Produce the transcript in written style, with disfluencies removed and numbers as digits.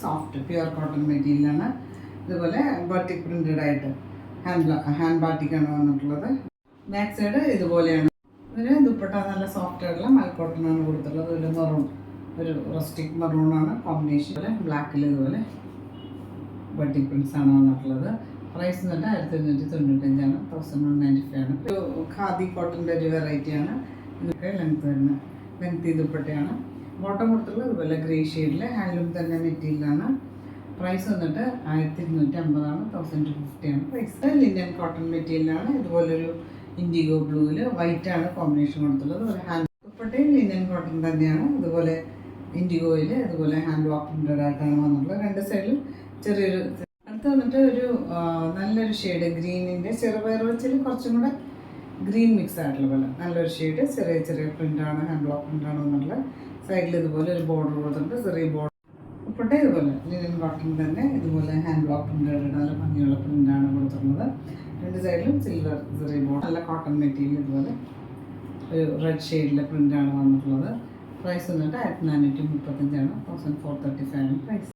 Soft pure cotton മെറ്റീരിയലാണ്. ഇതുപോലെ batik printed ആയിട്ട് ഹാൻഡ് ബാട്ടിക്കാണ് വന്നിട്ടുള്ളത്. ബാക്ക് സൈഡ് ഇതുപോലെയാണ്. ഇതിന് ദുപ്പട്ട നല്ല സോഫ്റ്റ് ആയിട്ടുള്ള മൽക്കോട്ടനാണ് കൊടുത്തിട്ടുള്ളത്. ഒരു മെറൂൺ, ഒരു റസ്റ്റിക് മെറൂണാണ് കോമ്പിനേഷൻ. ബ്ലാക്കിൽ ഇതുപോലെ ബാട്ടിക് പ്രിൻസ് ആണ് വന്നിട്ടുള്ളത്. പ്രൈസ് എന്നിട്ട് 1295 1195 ആണ്. ഒരു ഖാദി കോട്ടൻ്റെ ഒരു വെറൈറ്റിയാണ്. ഇതൊക്കെ ലെങ്തി ദുപ്പട്ടയാണ്. ബോട്ടം കൊടുത്തുള്ളത് ഇതുപോലെ ഗ്രേ ഷെയ്ഡിൽ ഹാൻഡ്ലൂം തന്നെ മെറ്റീരിയലാണ്. പ്രൈസ് വന്നിട്ട് 1250 ആണ്, 1250 ആണ് പ്രൈസ്. ലിനൻ കോട്ടൺ മെറ്റീരിയലാണ്. ഇതുപോലൊരു ഇൻഡിഗോ ബ്ലൂവിൽ വൈറ്റ് ആണ് കോമ്പിനേഷൻ കൊടുത്തുള്ളത്. ഒരു ഹാൻഡ് ദുപ്പട്ടയും ലിനൻ കോട്ടൺ തന്നെയാണ്. ഇതുപോലെ ഇൻഡിഗോയിൽ ഇതുപോലെ ഹാൻഡ് വർക്ക് പ്രിന്റഡ് ആയിട്ടാണ് വന്നിട്ടുള്ളത്. രണ്ട് സൈഡിലും ചെറിയൊരു. അടുത്ത് വന്നിട്ട് ഒരു നല്ലൊരു ഷെയ്ഡ് ഗ്രീനിൻ്റെ ചെറുപയർ വെച്ചിൽ കുറച്ചും കൂടെ ഗ്രീൻ മിക്സ് ആയിട്ടുള്ള പോലെ നല്ലൊരു ഷെയ്ഡ്. ചെറിയ ചെറിയ പ്രിൻ്റാണ്, ഹാൻഡ് ബ്ലോക്ക് പ്രിൻ്റാണ് വന്നിട്ടുള്ളത്. സൈഡിൽ ഇതുപോലെ ഒരു ബോർഡർ കൊടുത്തിട്ടുണ്ട്, ചെറിയ ബോർഡർ. ദുപ്പട്ട ഇതുപോലെ ലിനൻ കോട്ടൺ തന്നെ ഇതുപോലെ ഹാൻഡ് ബ്ലോക്ക് പ്രിൻ്റഡ് നല്ല ഭംഗിയുള്ള പ്രിൻ്റാണ് കൊടുത്തിട്ടുള്ളത്. രണ്ട് സൈഡിലും സിൽവർ ചെറിയ ബോർഡർ, നല്ല കോട്ടൺ മെറ്റീരിയൽ. ഇതുപോലെ ഒരു റെഡ് ഷെയ്ഡിലെ പ്രിൻ്റാണ് വന്നിട്ടുള്ളത്. പ്രൈസ് വന്നിട്ട് 1435 ആണ്, 1435 ആണ് പ്രൈസ്.